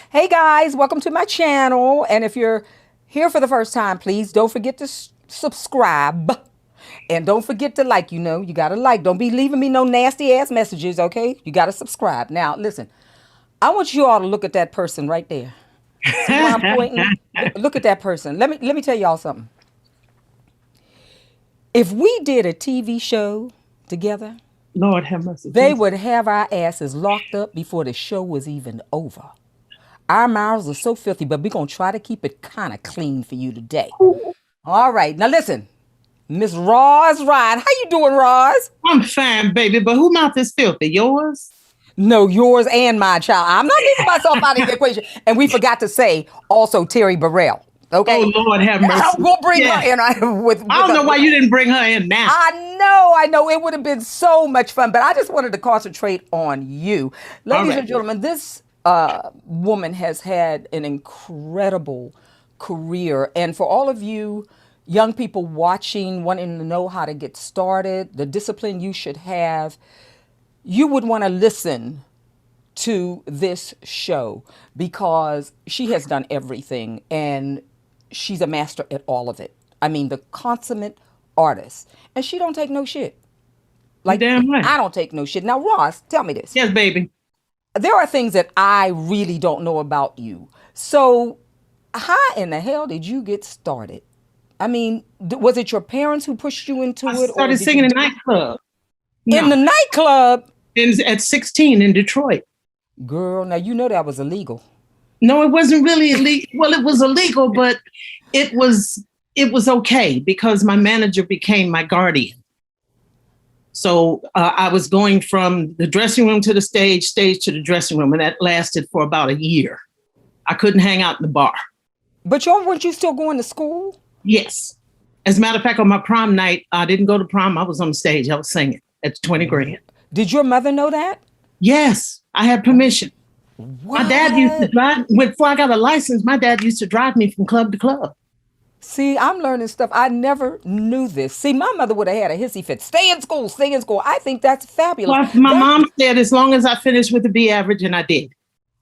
Hey guys, welcome to my channel. And if you're here for the first time, please don't forget to subscribe. And don't forget to like, you got to like. Don't be leaving me no nasty ass messages, okay? You got to subscribe. Now, listen, I want you all to look at that person right there. See where I'm pointing? Look at that person. Let me tell y'all something. If we did a TV show together, Lord have mercy. they would have our asses locked up before the show was even over. Our mouths are so filthy, but we're going to try to keep it kind of clean for you today. All right. Now listen, Miss Roz Ryan. How you doing, Roz? I'm fine, baby, but who mouth is filthy? Yours? No, yours and my child. I'm not leaving myself out of the equation. And we forgot to say also Terry Burrell. Okay. Oh, Lord have mercy. We'll bring her in with I don't know why you didn't bring her in now. I know. It would have been so much fun, but I just wanted to concentrate on you. Ladies and gentlemen, this woman has had an incredible career. And for all of you young people watching, wanting to know how to get started, the discipline you should have, you would want to listen to this show because she has done everything and she's a master at all of it. I mean, the consummate artist. And she don't take no shit. Like, damn right. I don't take no shit. Now, Ross, tell me this. Yes, baby. There are things that I really don't know about you. So how in the hell did you get started? I mean, was it your parents who pushed you into it? I started singing in a nightclub. In the nightclub? At 16 in Detroit. Girl, now you know that was illegal. No, it wasn't really illegal. Well, it was illegal, but it was okay because my manager became my guardian. So I was going from the dressing room to the stage to the dressing room, and that lasted for about a year. I couldn't hang out in the bar. But weren't you still going to school? Yes. As a matter of fact, on my prom night, I didn't go to prom. I was on stage. I was singing at 20 grand. Did your mother know that? Yes, I had permission. What? My dad used to drive, before I got a license, my dad used to drive me from club to club. See, I'm learning stuff. I never knew this. See, my mother would have had a hissy fit. Stay in school, stay in school. I think that's fabulous. Well, my mom said as long as I finished with the B average, and I did.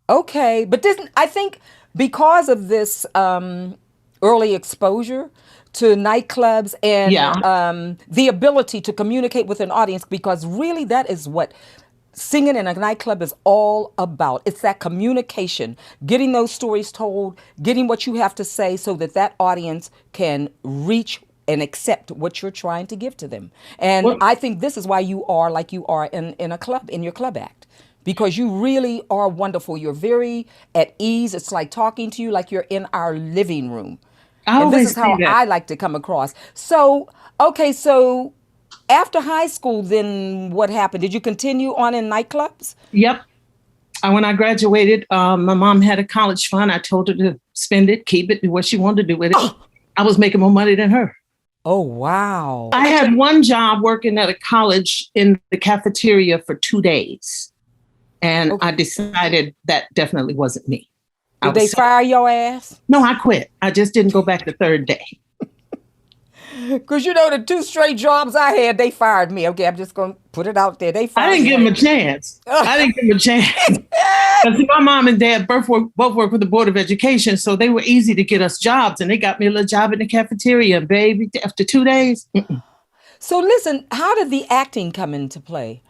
Okay, but I think because of this early exposure to nightclubs and the ability to communicate with an audience, because really that is what singing in a nightclub is all about. It's that communication, getting those stories told, getting what you have to say so that audience can reach and accept what you're trying to give to them. And I think this is why you are like you are in a club, in your club act, because you really are wonderful. You're very at ease. It's like talking to you like you're in our living room. And this is how I like to come across. So, okay, so after high school, then what happened? Did you continue on in nightclubs? Yep. When I graduated, my mom had a college fund. I told her to spend it, keep it, do what she wanted to do with it. I was making more money than her. Oh, wow. I had one job working at a college in the cafeteria for 2 days. And I decided that definitely wasn't me. Did they fire your ass? No, I quit. I just didn't go back the third day. Because the 2 straight jobs I had, they fired me. Okay, I'm just going to put it out there. They fired me. I didn't give them a chance. Because my mom and dad both worked with the Board of Education, so they were easy to get us jobs. And they got me a little job in the cafeteria, baby, after 2 days. So listen, how did the acting come into play?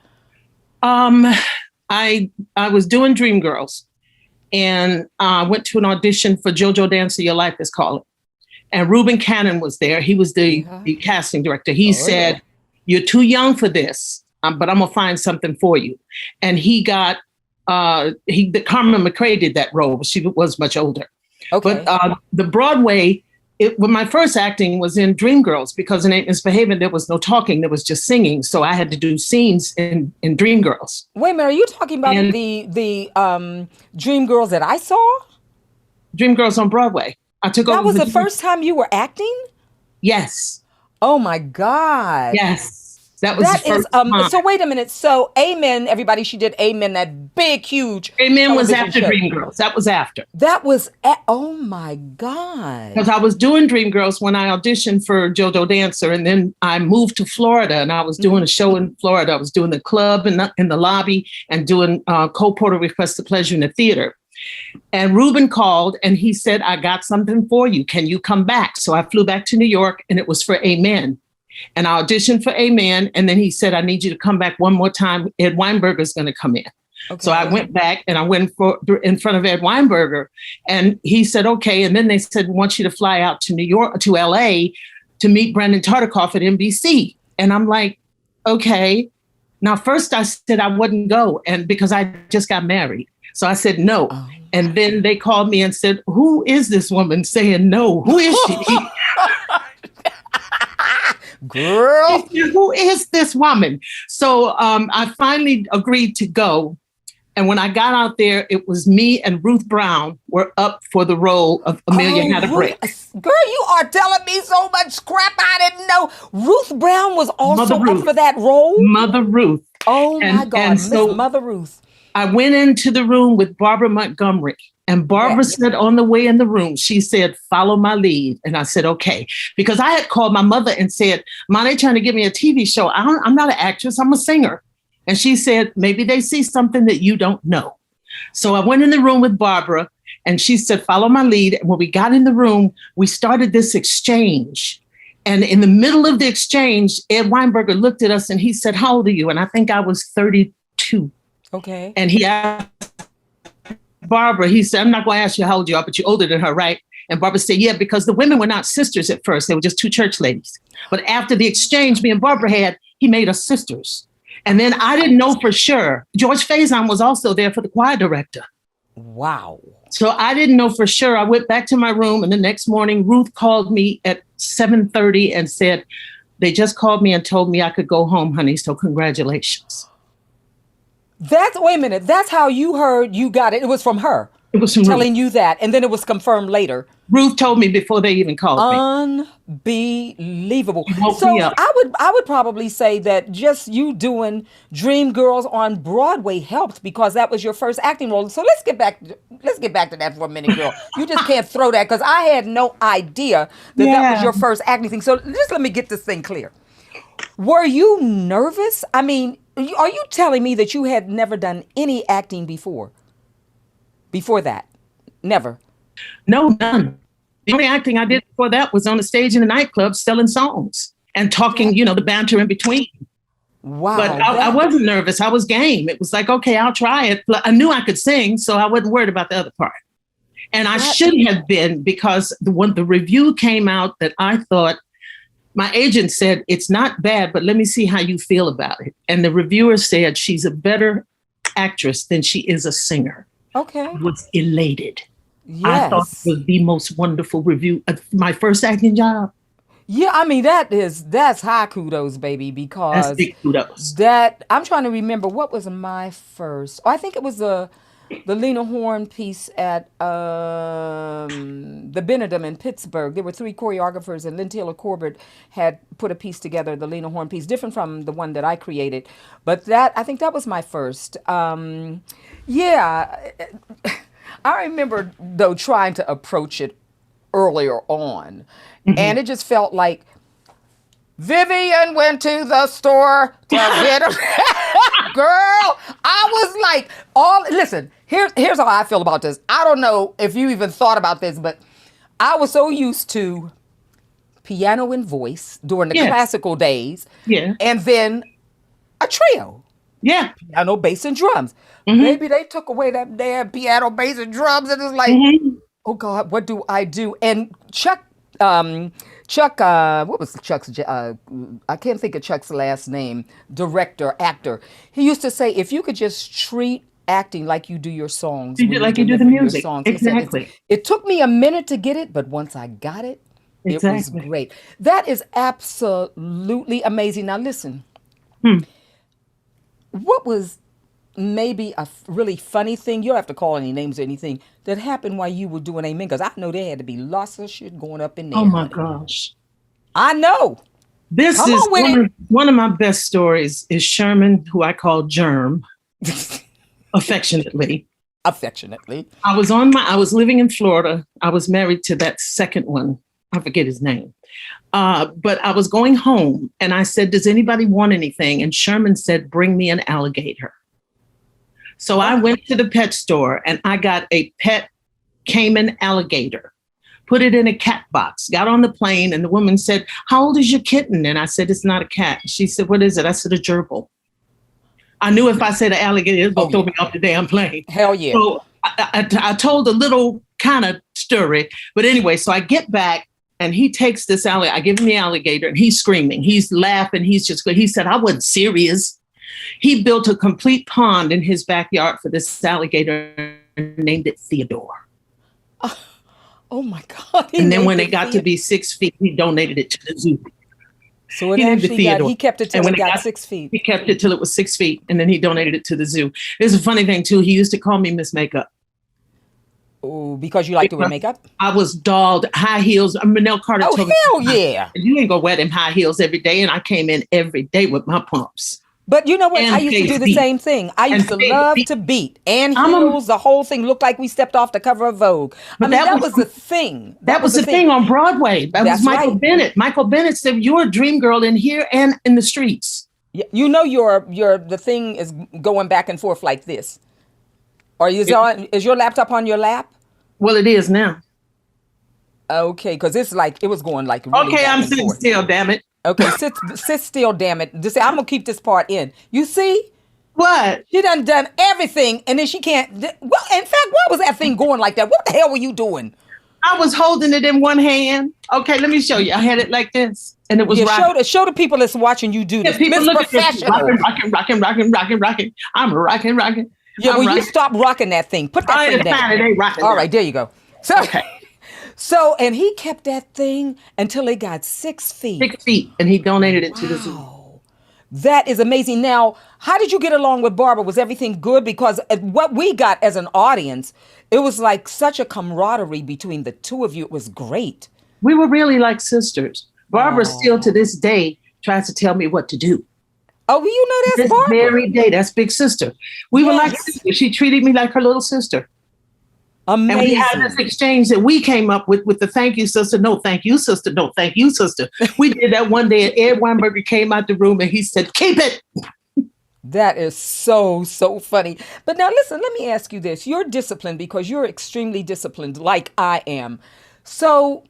I was doing Dreamgirls. And I went to an audition for JoJo Dance of Your Life, is called it. And Reuben Cannon was there. He was the casting director. He said, "You're too young for this, but I'm gonna find something for you." And he got Carmen McRae did that role, but she was much older. Okay. But the Broadway, when my first acting was in Dreamgirls, because in Ain't Misbehaving there was no talking, there was just singing. So I had to do scenes in Dreamgirls. Wait a minute, are you talking about the Dreamgirls that I saw? Dreamgirls on Broadway. I took over. That was the first time you were acting? Yes. Oh my God. Yes. That was the first time. So wait a minute. So Amen, everybody, she did Amen, that big, huge. Amen was after Dreamgirls. That was after. Oh my God. Because I was doing Dreamgirls when I auditioned for JoJo Dancer, and then I moved to Florida, and I was doing a show in Florida. I was doing the club in the lobby and doing Cole Porter Request the Pleasure in the theater. And Ruben called and he said, I got something for you. Can you come back? So I flew back to New York and it was for Amen. And I auditioned for Amen. And then he said, I need you to come back one more time. Ed Weinberger's going to come in. Okay. So I went back and I went in front of Ed Weinberger and he said, okay. And then they said, we want you to fly out to New York, to LA to meet Brandon Tartikoff at NBC. And I'm like, okay. Now, first I said I wouldn't go, and because I just got married. So I said no. Oh. And then they called me and said, who is this woman saying no? Who is she? Girl, who is this woman? So I finally agreed to go. And when I got out there, it was me and Ruth Brown were up for the role of Amelia Had a Break. Girl, you are telling me so much crap I didn't know. Ruth Brown was also up for that role? Mother Ruth. Oh, my God. Miss Mother Ruth. I went into the room with Barbara Montgomery. And Barbara said on the way in the room, she said, follow my lead. And I said, okay. Because I had called my mother and said, Ma, they're trying to give me a TV show. I'm not an actress. I'm a singer. And she said, maybe they see something that you don't know. So I went in the room with Barbara and she said, follow my lead. And when we got in the room, we started this exchange. And in the middle of the exchange, Ed Weinberger looked at us and he said, how old are you? And I think I was 32. Okay. And he asked Barbara, he said, I'm not going to ask you how old you are, but you're older than her, right? And Barbara said, yeah, because the women were not sisters at first. They were just two church ladies. But after the exchange me and Barbara had, he made us sisters. And then I didn't know for sure. George Faison was also there for the choir director. Wow. So I didn't know for sure. I went back to my room and the next morning, Ruth called me at 7:30 and said, they just called me and told me I could go home, honey. So congratulations. Wait a minute. That's how you heard you got it. It was from her. It was from telling Ruth. you that. And then it was confirmed later. Ruth told me before they even called me. Unbelievable. So I would probably say that just you doing Dreamgirls on Broadway helped because that was your first acting role. So let's get back to that for a minute, girl. You just can't throw that because I had no idea that was your first acting thing. So just let me get this thing clear. Were you nervous? I mean, are you telling me that you had never done any acting before? Before that? Never? No, none. The only acting I did before that was on the stage in a nightclub selling songs and talking, the banter in between. Wow. But I wasn't nervous. I was game. It was like, okay, I'll try it. I knew I could sing, so I wasn't worried about the other part. And I should have been because when the review came out that I thought, my agent said, it's not bad, but let me see how you feel about it. And the reviewer said, she's a better actress than she is a singer. Okay. I was elated. Yes. I thought it was the most wonderful review of my first acting job. Yeah, I mean, that's high kudos, baby, because that's big kudos. I'm trying to remember what was my first. I think it was the Lena Horne piece at the Benedum in Pittsburgh. There were 3 choreographers, and Lynn Taylor Corbett had put a piece together, the Lena Horne piece, different from the one that I created. But I think that was my first. Yeah, I remember, though, trying to approach it earlier on, and it just felt like Vivian went to the store to get a girl. I was like, listen, here's how I feel about this. I don't know if you even thought about this, but I was so used to piano and voice during the classical days. Yeah. And then a trio. Yeah. Piano, bass, and drums. Maybe they took away that damn piano, bass, and drums, and it's like, oh God, what do I do? And Chuck, what was Chuck's? I can't think of Chuck's last name. Director, actor. He used to say, if you could just treat acting like you do your songs, like you do the music. Exactly. It took me a minute to get it, but once I got it, it was great. That is absolutely amazing. Now listen, what was maybe a really funny thing, you don't have to call any names or anything, that happened while you were doing Amen? Because I know there had to be lots of shit going up in there. Oh my gosh. I know. This is one of my best stories is Sherman, who I call Germ, affectionately. I was living in Florida. I was married to that second one. I forget his name. But I was going home and I said, does anybody want anything? And Sherman said, bring me an alligator. So I went to the pet store and I got a pet Cayman alligator, put it in a cat box, got on the plane, and the woman said, "How old is your kitten?" And I said, "It's not a cat." She said, "What is it?" I said, "A gerbil." I knew if I said an alligator, it was going to throw me off the damn plane. Hell yeah. So I told a little kind of story. But anyway, so I get back and he takes this alligator. I give him the alligator and he's screaming. He's laughing. He said, "I wasn't serious." He built a complete pond in his backyard for this alligator and named it Theodore. Oh my God. And then when it got to be 6 feet, he donated it to the zoo. So it he kept it till it got 6 feet. He kept it till it was 6 feet, and then he donated it to the zoo. There's a funny thing too. He used to call me Miss Makeup. Oh, because you like to wear makeup? I was dolled, high heels. Manel Carter told me, hell yeah. You ain't gonna wear them high heels every day. And I came in every day with my pumps. But you know what? I used to do the same thing. I used to love to beat. And heels, the whole thing looked like we stepped off the cover of Vogue. I mean, that was the thing. That was the thing on Broadway. That was Michael Bennett. Michael Bennett said, "You're a dream girl in here and in the streets." You know, the thing is going back and forth like this. Or is your laptop on your lap? Well, it is now. Okay, because it's like, it was going like really okay, I'm sitting still, damn it. Okay, sit still, damn it. Just say, I'm going to keep this part in. You see? What? She done everything, and then she can't. Well, in fact, why was that thing going like that? What the hell were you doing? I was holding it in one hand. Okay, let me show you. I had it like this, and it was rocking. Show the people that's watching you do this. People Miss look Professional. At this. Rocking. I'm rocking. Yeah, well, you stop rocking that thing. Put that thing down. It ain't rocking. All right, there you go. So, so, and he kept that thing until it got 6 feet. 6 feet, and he donated it to the zoo. That is amazing. Now, how did you get along with Barbara? Was everything good? Because what we got as an audience, it was like such a camaraderie between the two of you. It was great. We were really like sisters. Barbara still to this day tries to tell me what to do. Oh, you know that's Barbara. This very day, that's big sister. We were like sisters. She treated me like her little sister. Amazing. And we had this exchange that we came up with the thank you, sister. No, thank you, sister. No, thank you, sister. We did that one day, and Ed Weinberger came out the room and he said, "Keep it." That is so funny. But now listen, let me ask you this. You're disciplined because you're extremely disciplined like I am. So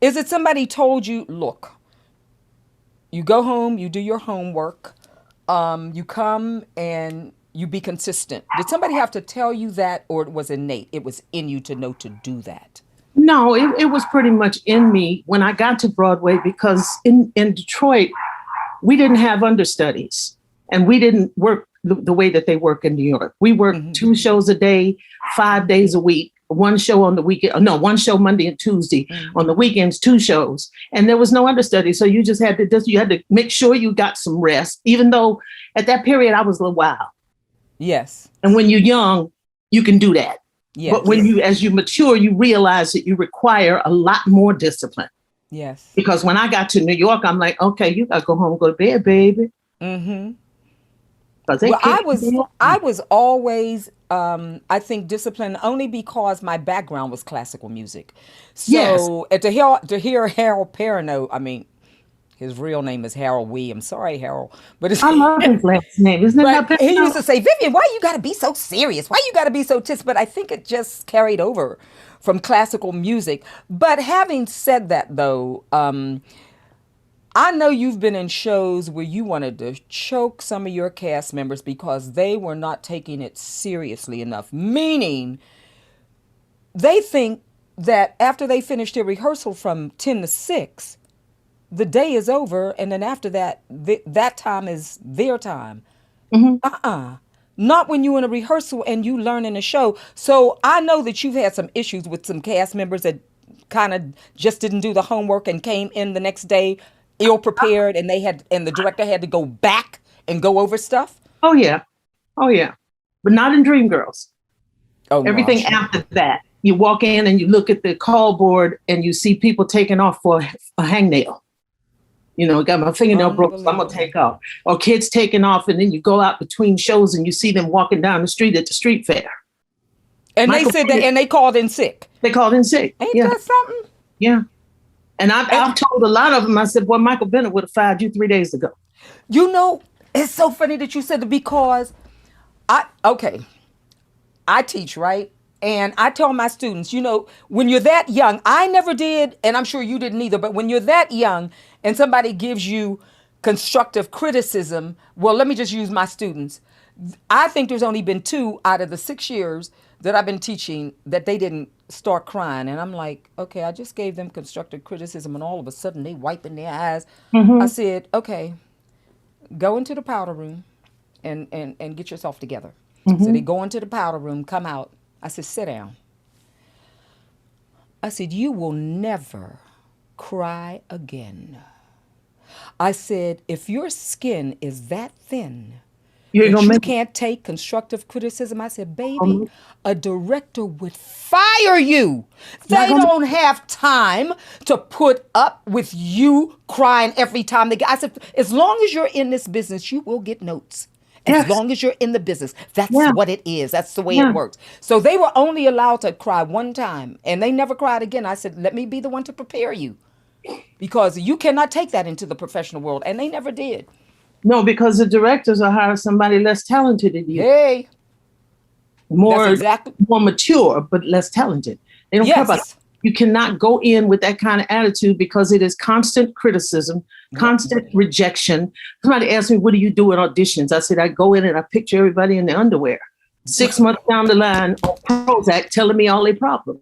is it somebody told you, look, you go home, you do your homework, you come and you be consistent. Did somebody have to tell you that, or it was innate? It was in you to know to do that? No, it was pretty much in me when I got to Broadway, because in Detroit, we didn't have understudies and we didn't work the way that they work in New York. We worked 2 shows a day, 5 days a week, one show on the weekend. No, one show Monday and Tuesday. On the weekends, 2 shows. And there was no understudy. So you just had to make sure you got some rest, even though at that period I was a little wild. Yes. And when you're young, you can do that. Yes. But as you mature, you realize that you require a lot more discipline. Yes. Because when I got to New York, I'm like, okay, you got to go home and go to bed, baby. Mm-hmm. Well, I was always, I think, disciplined only because my background was classical music. So to hear Harold Perrineau, I mean, his real name is Harold Williams. Sorry, Harold. But I love his last name. Isn't it? He used to say, "Vivian, why you got to be so serious? Why you got to be so tense?" But I think it just carried over from classical music. But having said that, though, I know you've been in shows where you wanted to choke some of your cast members because they were not taking it seriously enough. Meaning, they think that after they finish their rehearsal from 10 to 6, the day is over, and then after that, that time is their time. Mm-hmm. Not when you're in a rehearsal and you learn in a show. So I know that you've had some issues with some cast members that kind of just didn't do the homework and came in the next day ill prepared, and the director had to go back and go over stuff. Oh yeah, but not in Dreamgirls. Oh, everything after that, you walk in and you look at the call board and you see people taking off for a hangnail. You know, got my fingernail broke, so I'm gonna take off. Or kids taking off, and then you go out between shows and you see them walking down the street at the street fair. And they called in sick. They called in sick. Ain't that something? Yeah. And I've told a lot of them, I said, "Boy, Michael Bennett would have fired you 3 days ago." You know, it's so funny that you said that, because Okay. I teach, right? And I tell my students, when you're that young, I never did, and I'm sure you didn't either, but when you're that young and somebody gives you constructive criticism, well, let me just use my students. I think there's only been 2 out of the 6 years that I've been teaching that they didn't start crying. And I'm like, okay, I just gave them constructive criticism, and all of a sudden they wiping their eyes. I said, okay, go into the powder room and get yourself together. So they go into the powder room, come out. I said, sit down. I said, you will never cry again. I said, if your skin is that thin that you can't take constructive criticism, I said, baby, a director would fire you. They don't have time to put up with you crying every time they get. I said, as long as you're in this business, you will get notes. As long as you're in the business, that's what it is. That's the way it works. So they were only allowed to cry one time, and they never cried again. I said, let me be the one to prepare you, because you cannot take that into the professional world. And they never did. No, because the directors will hire somebody less talented than you. Hey. More mature, but less talented. They don't care about it. You cannot go in with that kind of attitude, because it is constant criticism, constant rejection. Somebody asked me, what do you do in auditions? I said, I go in and I picture everybody in their underwear. 6 months down the line on Prozac telling me all their problems.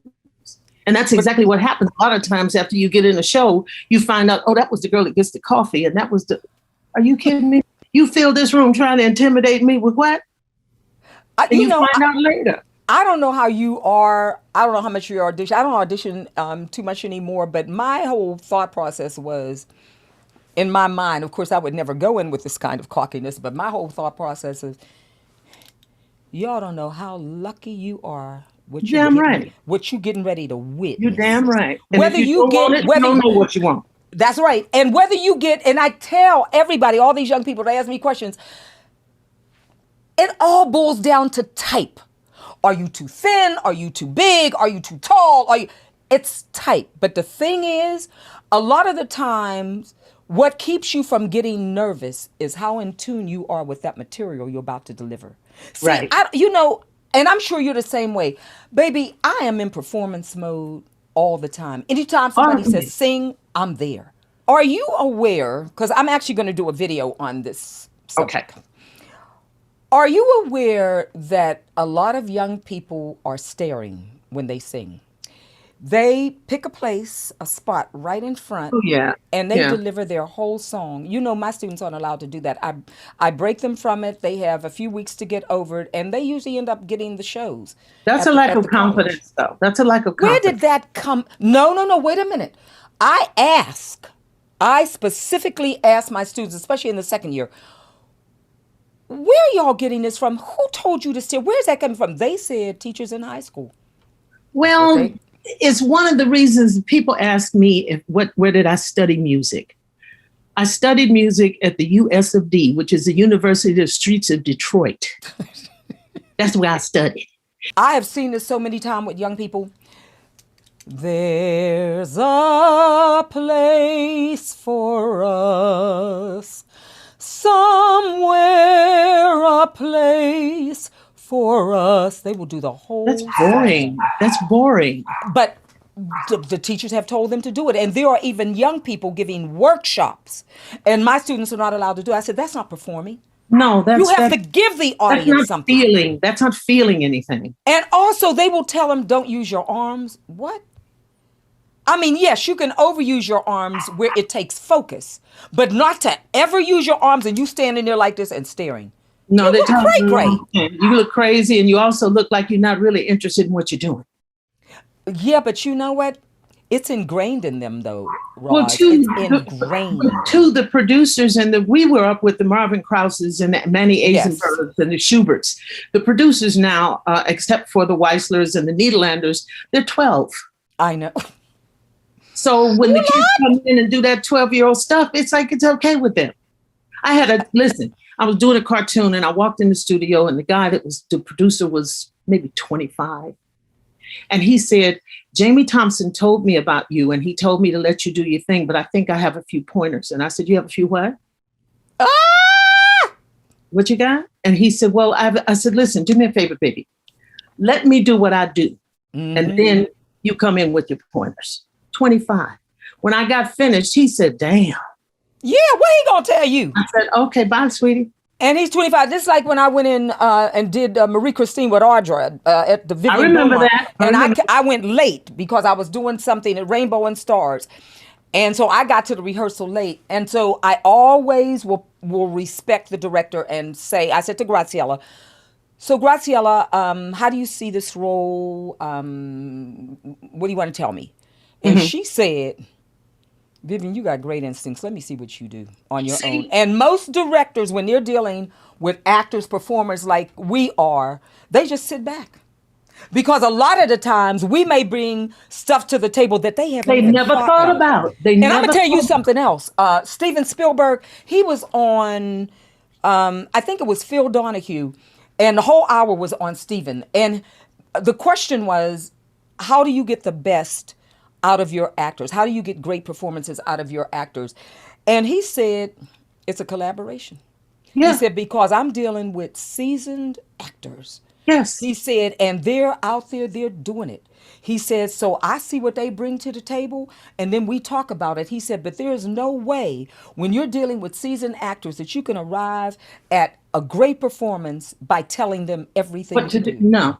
And that's exactly what happens. A lot of times after you get in a show, you find out, oh, that was the girl that gets the coffee. And that was are you kidding me? You filled this room trying to intimidate me with what? And you find out later. I don't know how you are. I don't know how much you audition. I don't audition too much anymore. But my whole thought process was, in my mind, of course, I would never go in with this kind of cockiness. But my whole thought process is, y'all don't know how lucky you are. What you getting ready to witness. You're damn right. And whether you don't know what you want. That's right. And whether you get, and I tell everybody, all these young people, they ask me questions. It all boils down to type. Are you too thin? Are you too big? Are you too tall? It's type. But the thing is, a lot of the times, what keeps you from getting nervous is how in tune you are with that material you're about to deliver. See, right. And I'm sure you're the same way. Baby, I am in performance mode all the time. Anytime somebody says sing, I'm there. Are you aware, because I'm actually going to do a video on this subject. Okay. Are you aware that a lot of young people are staring when they sing? They pick a spot right in front, and they deliver their whole song. My students aren't allowed to do that. I break them from it. They have a few weeks to get over it, and they usually end up getting the shows. That's a lack of confidence, though. That's a lack of confidence. Where did that come? No, wait a minute. I specifically ask my students, especially in the second year, where are y'all getting this from? Who told you to steer? Where's that coming from? They said teachers in high school. Well, it's one of the reasons people ask me where did I study music? I studied music at the US of D, which is the University of the Streets of Detroit. That's where I studied. I have seen this so many times with young people. There's a place for us. Somewhere a place for us. They will do the whole That's boring. That's boring. But the teachers have told them to do it. And there are even young people giving workshops. And my students are not allowed to do it. I said, that's not performing. No, you have to give the audience something. That's not feeling anything. And also they will tell them, don't use your arms. What? I mean, yes, you can overuse your arms where it takes focus, but not to ever use your arms and you standing there like this and staring. No, they tell you you look crazy, and you also look like you're not really interested in what you're doing. Yeah, but you know what? It's ingrained in them, though, Roz. It's ingrained. To the producers, we were up with the Marvin Krauses and the Manny Eisenbergs and the Schuberts. The producers now, except for the Weislers and the Nederlanders, they're 12. I know. So when the kids come in and do that 12-year-old stuff, it's like it's okay with them. I was doing a cartoon and I walked in the studio, and the guy that was the producer was maybe 25. And he said, Jamie Thompson told me about you, and he told me to let you do your thing, but I think I have a few pointers. And I said, you have a few what? what you got? And he said, well, I said, listen, do me a favor, baby. Let me do what I do. And then you come in with your pointers. 25. When I got finished, he said, damn. Yeah, what he gonna tell you? I said, okay, bye, sweetie. And he's 25. This is like when I went in and did Marie Christine with Audra at the Vivian. I remember that. And I went late because I was doing something at Rainbow and Stars. And so I got to the rehearsal late. And so I always will respect the director and say, I said to Graciela, so Graciela, how do you see this role? What do you want to tell me? And she said, Vivian, you got great instincts. Let me see what you do on your own. And most directors, when they're dealing with actors, performers like we are, they just sit back. Because a lot of the times we may bring stuff to the table that they never thought about. And I'm going to tell you something else. Steven Spielberg, he was on, I think it was Phil Donahue, and the whole hour was on Steven. And the question was, how do you get the best out of your actors? How do you get great performances out of your actors? And he said, it's a collaboration. Yeah. He said, because I'm dealing with seasoned actors. Yes. He said, and they're out there, they're doing it. He said, so I see what they bring to the table, and then we talk about it. He said, but there is no way when you're dealing with seasoned actors that you can arrive at a great performance by telling them everything what to do. No.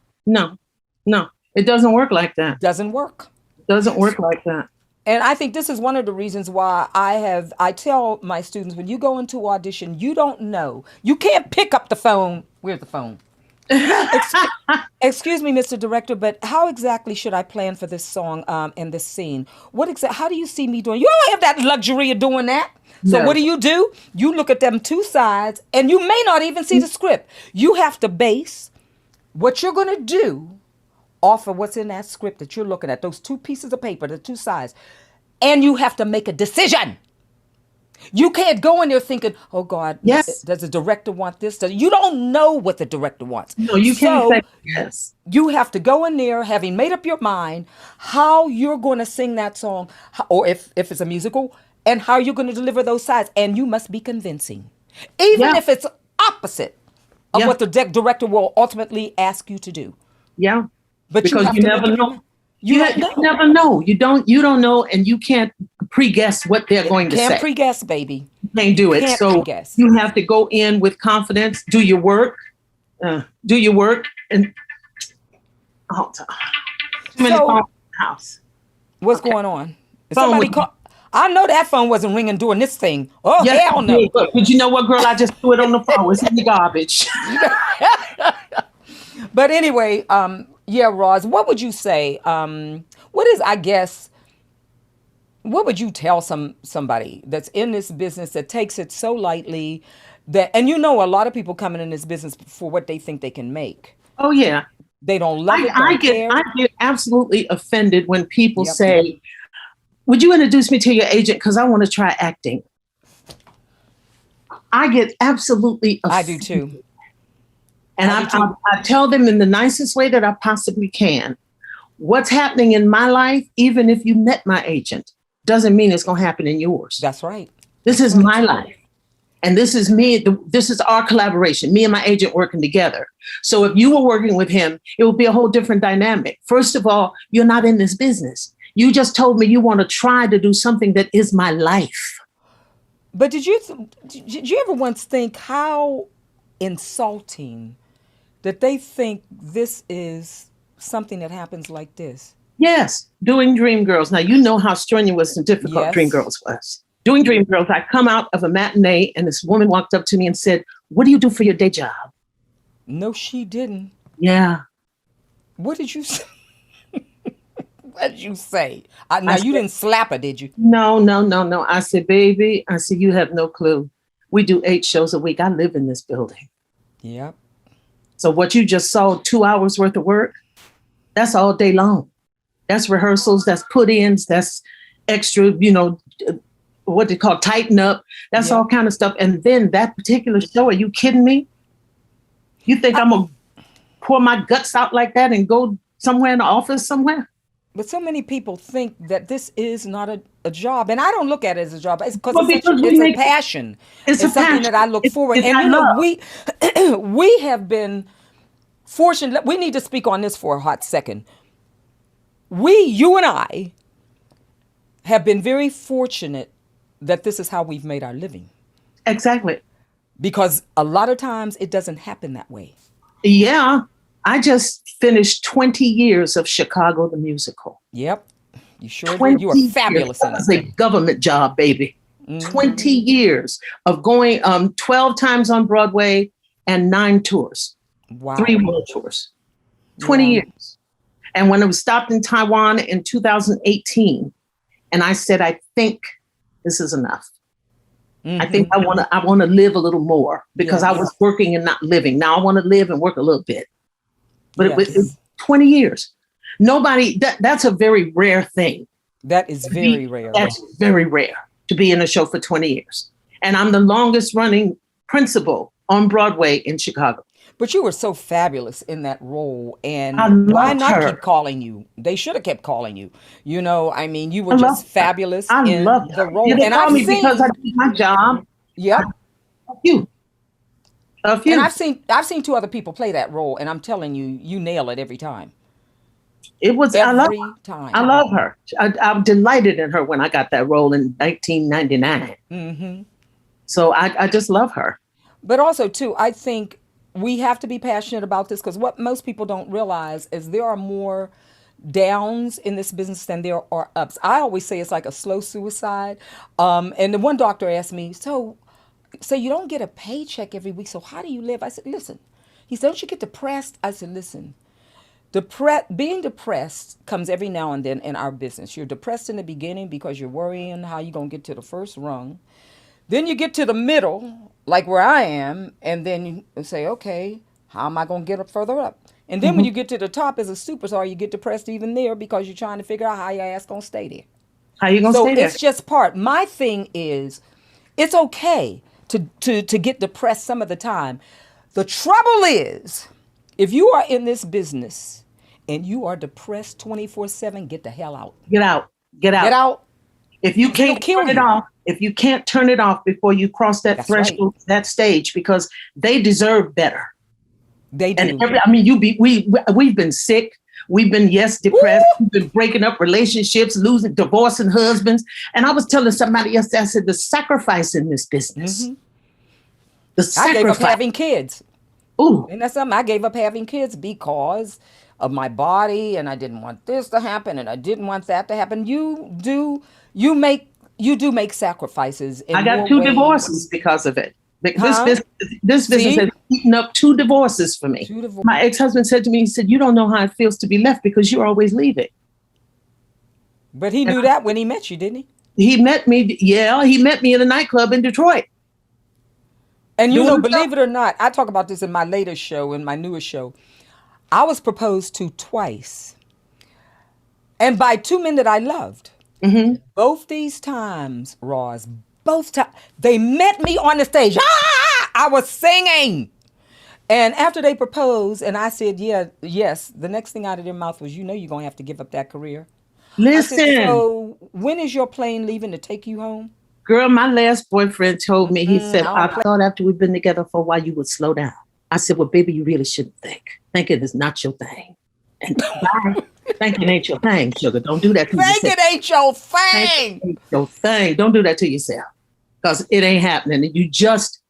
It doesn't work like that. Doesn't work. Doesn't work like that. And I think this is one of the reasons why I tell my students, when you go into audition, you don't know. You can't pick up the phone. Where's the phone? Excuse me, Mr. Director, but how exactly should I plan for this song and this scene? How do you see me doing? You don't have that luxury of doing that. So what do? You look at them two sides, and you may not even see the script. You have to base what you're going to do off of what's in that script that you're looking at, those two pieces of paper, the two sides. And you have to make a decision. You can't go in there thinking, oh, God, does the director want this? You don't know what the director wants. No, you can't say yes. You have to go in there having made up your mind how you're going to sing that song, or if it's a musical, and how you're going to deliver those sides. And you must be convincing, even if it's opposite of what the director will ultimately ask you to do. Yeah. But because you never know. You never know. You don't know, and you can't pre-guess what they're going to say. Can't pre-guess, baby. You can't do it. So you have to go in with confidence, do your work, and too many phones in the house. What's going on? Somebody call. I know that phone wasn't ringing during this thing. Oh, hell no. But you know what, girl? I just threw it on the phone. It's in the garbage. But anyway, Roz, what would you say? What would you tell somebody that's in this business that takes it so lightly and a lot of people coming in this business for what they think they can make. Oh yeah. They don't love it. I get absolutely offended when people say, would you introduce me to your agent? Because I want to try acting. I get absolutely offended. I do too. And I tell them in the nicest way that I possibly can, what's happening in my life, even if you met my agent, doesn't mean it's going to happen in yours. That's right. This is my life. And this is me. This is our collaboration, me and my agent working together. So if you were working with him, it would be a whole different dynamic. First of all, you're not in this business. You just told me you want to try to do something that is my life. But did you ever once think how insulting that they think this is something that happens like this? Yes, doing Dreamgirls. Now, you know how strenuous and difficult Dreamgirls was. Doing Dreamgirls, I come out of a matinee and this woman walked up to me and said, what do you do for your day job? No, she didn't. Yeah. What did you say? What did you say? You didn't slap her, did you? No. I said, baby, you have no clue. We do 8 shows a week. I live in this building. Yep. So what you just saw, 2 hours worth of work, that's all day long. That's rehearsals, that's put-ins, that's extra, what they call tighten up. That's all kind of stuff. And then that particular show, are you kidding me? You think I'm going to pour my guts out like that and go somewhere in the office somewhere? But so many people think that this is not a job, and I don't look at it as a job. It's because Well, because we it's a make passion. it's a It's something passion. that I look forward. It's And our you know, love. we have been fortunate. We need to speak on this for a hot second. You and I, have been very fortunate that this is how we've made our living. Exactly. Because a lot of times it doesn't happen that way. Yeah. I just finished 20 years of Chicago the musical. Yep. You sure did. 20 You were years. fabulous That in it. was a government job, baby. 20 years of going 12 times on Broadway and 9 tours, Wow. 3 world tours, 20 Yeah. years. And when I was stopped in Taiwan in 2018, and I said, I think this is enough. I think I want to live a little more because I was working and not living. Now I want to live and work a little bit. But it was 20 years. Nobody, that's a very rare thing. That is very rare. That's very rare to be in a show for 20 years. And I'm the longest running principal on Broadway in Chicago. But you were so fabulous in that role. And I why loved not her. keep calling you? They should have kept calling you. You know, I mean, you were just fabulous in loved the her. role. Yeah, they And call I've me seen, because I did my job. yep. A few. And I've seen 2 other people play that role, and I'm telling you, you nail it every time. It was Every I time. love her. I'm delighted in her when I got that role in 1999. So I just love her. But also, too, I think we have to be passionate about this because what most people don't realize is there are more downs in this business than there are ups. I always say it's like a slow suicide. And the one doctor asked me, so you don't get a paycheck every week, so how do you live? I said, listen. He said, don't you get depressed? I said, listen. Being depressed comes every now and then in our business. You're depressed in the beginning because you're worrying how you're going to get to the first rung. Then you get to the middle, like where I am, and then you say, okay, how am I going to get up further up? And then when you get to the top as a superstar, you get depressed even there because you're trying to figure out how your ass going to stay there. How you going to stay there? So it's just part. My thing is, it's okay to get depressed some of the time. The trouble is, if you are in this business and you are depressed 24/7, get the hell out. Get out. Get out. Get out. If you can't turn it off, if you can't turn it off before you cross that threshold, that stage, because they deserve better. They do. And we've been sick. We've been, depressed. We've been breaking up relationships, divorcing husbands. And I was telling somebody else, I said, the sacrifice in this business. The sacrifice. I gave up having kids. Ooh. And that's something I gave up having kids because of my body, and I didn't want this to happen, and I didn't want that to happen. You do make sacrifices. I got 2 divorces because of it. This business has eaten up 2 divorces for me. My ex-husband said to me, he said, you don't know how it feels to be left because you're always leaving. But he knew that when he met you, didn't he? He met me. Yeah, he met me in a nightclub in Detroit. And you know, believe it or not, I talk about this in my latest show, in my newest show. I was proposed to twice. And by 2 men that I loved. Both these times, Roz, they met me on the stage. I was singing. And after they proposed, and I said, yes, the next thing out of their mouth was, you're going to have to give up that career. Listen. I said, so when is your plane leaving to take you home? Girl, my last boyfriend told me, he said, I thought after we've been together for a while, you would slow down. I said, well, baby, you really shouldn't think. Thinking is not your thing. And bye. Thinking ain't your thing, sugar. Don't do that to yourself. Thinking ain't your thing. Thinking ain't your thing. Don't do that to yourself. Because it ain't happening. You just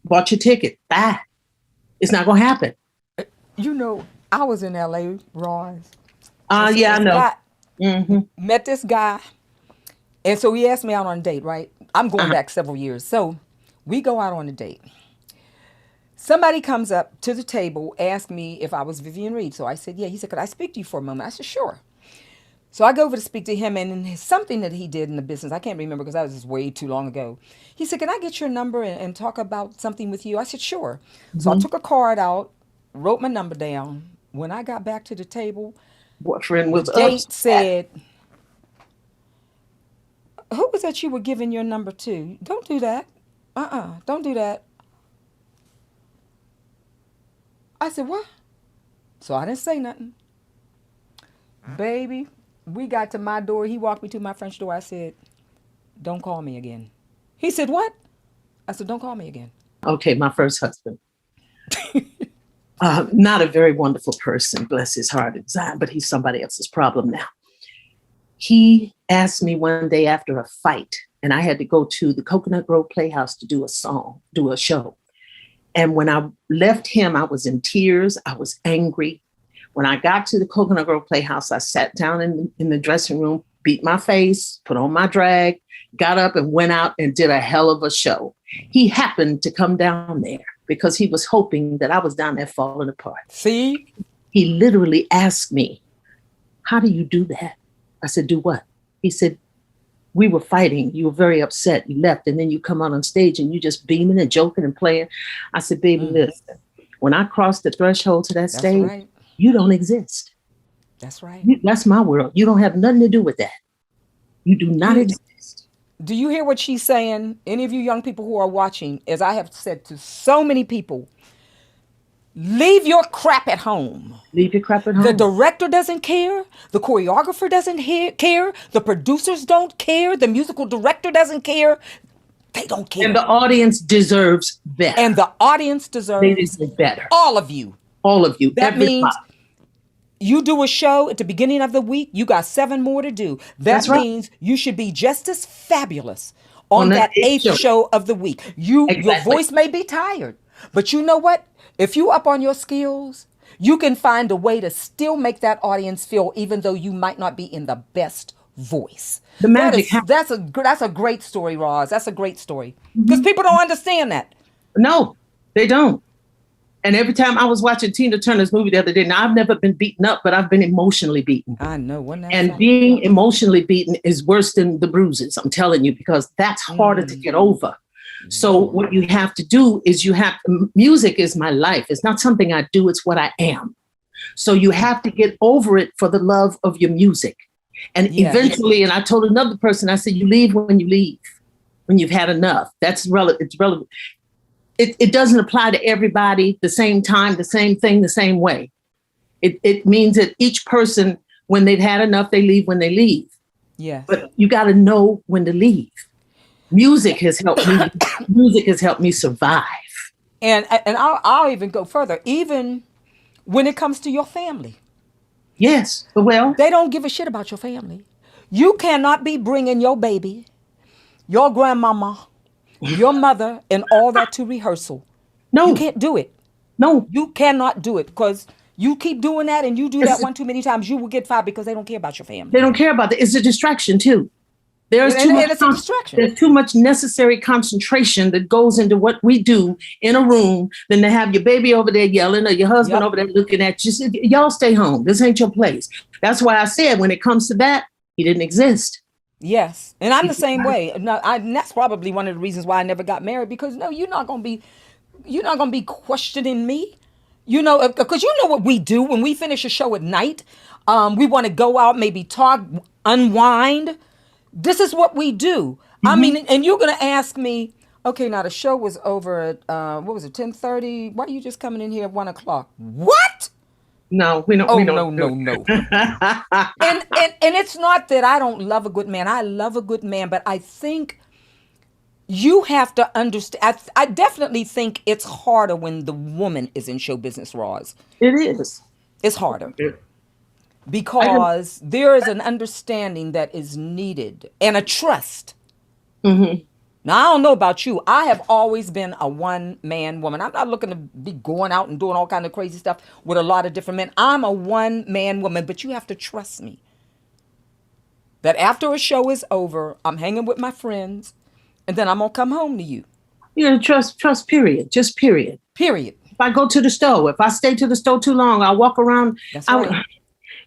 bought your ticket. Bye. It's not going to happen. You know, I was in L.A., Roz. Yeah, I know. Met this guy. And so he asked me out on a date, right? I'm going back several years. So we go out on a date. Somebody comes up to the table, asked me if I was Vivian Reed. So I said, yeah. He said, could I speak to you for a moment? I said, sure. So I go over to speak to him, and something that he did in the business, I can't remember because that was just way too long ago. He said, can I get your number and talk about something with you? I said, sure. So I took a card out, wrote my number down. When I got back to the table, boyfriend was date said, who was that you were giving your number to? Don't do that. Don't do that. I said, what? So I didn't say nothing. Baby, We got to my door. He walked me to my French door. I said, don't call me again. He said, what? I said, don't call me again. Okay, my first husband. Not a very wonderful person, bless his heart and design, but he's somebody else's problem now. He asked me one day after a fight, and I had to go to the Coconut Grove Playhouse to do a show. And when I left him, I was in tears. I was angry. When I got to the Coconut Grove Playhouse, I sat down in the dressing room, beat my face, put on my drag, got up and went out and did a hell of a show. He happened to come down there because he was hoping that I was down there falling apart. See? He literally asked me, how do you do that? I said, do what? He said, we were fighting. You were very upset. You left. And then you come out on stage and you just beaming and joking and playing. I said, baby, listen, when I crossed the threshold to that stage, right. You don't exist. That's right. That's my world. You don't have nothing to do with that. You do not exist. Do you hear what she's saying? Any of you young people who are watching, as I have said to so many people, leave your crap at home. Leave your crap at home. The director doesn't care. The choreographer doesn't care. The producers don't care. The musical director doesn't care. They don't care. And the audience deserves better. And the audience deserves better. All of you. All of you. That means you do a show at the beginning of the week, you got 7 more to do. That means you should be just as fabulous on that 8th show of the week. Your voice may be tired, but you know what? If you up on your skills, you can find a way to still make that audience feel, even though you might not be in the best voice. The magic. That's a great story, Roz. That's a great story. Because people don't understand that. No, they don't. And every time I was watching Tina Turner's movie the other day, now I've never been beaten up, but I've been emotionally beaten. I know. And being emotionally beaten is worse than the bruises, I'm telling you, because that's harder to get over. So what you have to do is music is my life. It's not something I do, it's what I am. So you have to get over it for the love of your music. And eventually, and I told another person, I said, you leave when you leave, when you've had enough. It's relevant. It doesn't apply to everybody the same time, the same thing, the same way. It means that each person, when they've had enough, they leave when they leave. Yeah. But you got to know when to leave. Music has helped me. Music has helped me survive. And I'll even go further. Even when it comes to your family. Yes. Well, they don't give a shit about your family. You cannot be bringing your baby, your grandmama, your mother, and all that to rehearsal. No. You can't do it. No. You cannot do it, because you keep doing that and you do that one too many times, you will get fired because they don't care about your family. They don't care about that. It's a distraction too. There's too much necessary concentration that goes into what we do in a room than to have your baby over there yelling or your husband over there looking at you. Y'all stay home. This ain't your place. That's why I said when it comes to that, he didn't exist. Yes. And I'm the same way. No, that's probably one of the reasons why I never got married, because no, you're not going to be questioning me. You know, because you know what we do when we finish a show at night. We want to go out, maybe talk, unwind. This is what we do. I mean, and you're going to ask me, okay, now the show was over at, 10:30? Why are you just coming in here at 1 o'clock? What? No, we don't. Oh, we don't no. and it's not that I don't love a good man. I love a good man, but I think you have to understand. I definitely think it's harder when the woman is in show business, Roz. It is. It's harder. Because there is an understanding that is needed and a trust. Mm-hmm. Now, I don't know about you. I have always been a one-man woman. I'm not looking to be going out and doing all kind of crazy stuff with a lot of different men. I'm a one-man woman, but you have to trust me. That after a show is over, I'm hanging with my friends, and then I'm going to come home to you. You know, trust, period. Just period. Period. If I go to the store, if I stay to the store too long, I'll walk around. That's right.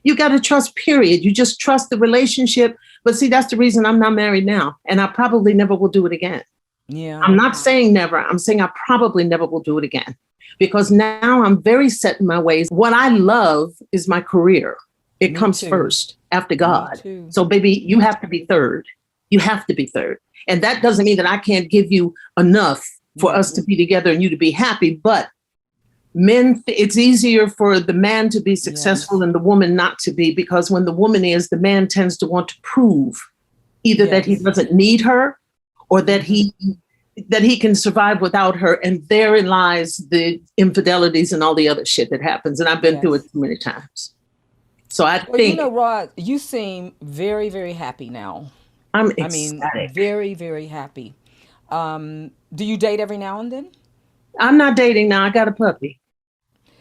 You got to trust, period. You just trust the relationship. But see, that's the reason I'm not married now. And I probably never will do it again. Yeah. I'm not saying never. I'm saying I probably never will do it again. Because now I'm very set in my ways. What I love is my career. It comes first after God. So baby, you have to be third. You have to be third. And that doesn't mean that I can't give you enough for us to be together and you to be happy. But it's easier for the man to be successful than the woman not to be, because when the woman is, the man tends to want to prove either that he doesn't need her or that he can survive without her. And therein lies the infidelities and all the other shit that happens. And I've been through it too many times. So I think, Roz, you seem very, very happy now. I'm ecstatic. Very, very happy. Do you date every now and then? I'm not dating now. I got a puppy.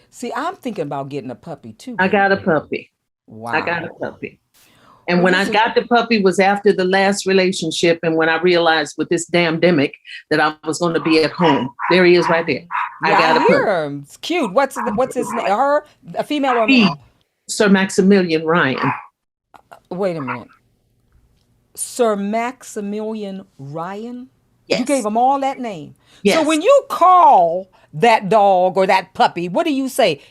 See, I'm thinking about getting a puppy too. I got a puppy. Wow. I got a puppy. And when I got the puppy was after the last relationship, and when I realized with this damn demic that I was going to be at home. There he is right there. I got a puppy. It's cute. What's his name? Her? A female or a male? Sir Maximilian Ryan. Wait a minute. Sir Maximilian Ryan? Yes. You gave him all that name. Yes. So when you call that dog or that puppy, what do you say?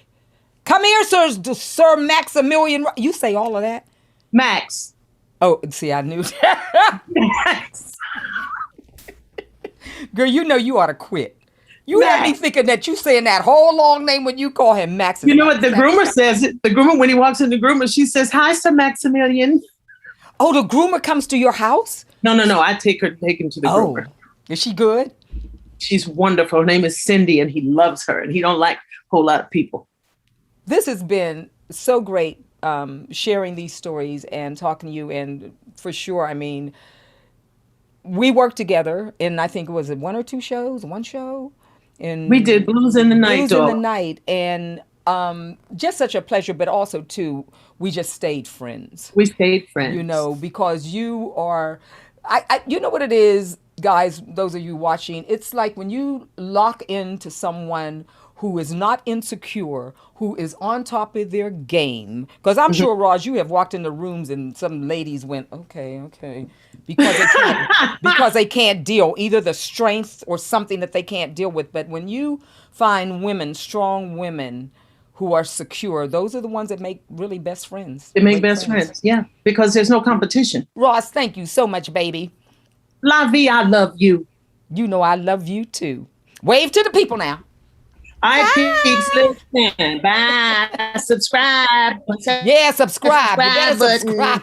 Come here, Sir Maximilian. You say all of that? Max. Oh, see, I knew that. Max. Girl, you know you ought to quit. You had me thinking that you saying that whole long name when you call him Max. You know what? The groomer says it. The groomer, when he walks in the groomer, she says, "Hi, Sir Maximilian." Oh, the groomer comes to your house? No. I take him to the groomer. Is she good? She's wonderful. Her name is Cindy, and he loves her, and he don't like a whole lot of people. This has been so great, sharing these stories and talking to you. And for sure, I mean, we worked together in, I think it was one or two shows, one show. We did Blues in the Night. Blues in the Night. And just such a pleasure, but also, too, we just stayed friends. We stayed friends. You know, because you are, you know what it is, guys, those of you watching, it's like when you lock into someone who is not insecure, who is on top of their game. Because I'm sure, Roz, you have walked into rooms and some ladies went, okay, because they can't deal, either the strength or something that they can't deal with. But when you find women, strong women who are secure, those are the ones that make really best friends. They make best friends, yeah, because there's no competition. Roz, thank you so much, baby. La vie, I love you. You know I love you too. Wave to the people now. I keep listening. Bye. Subscribe. Yeah, subscribe. You better subscribe.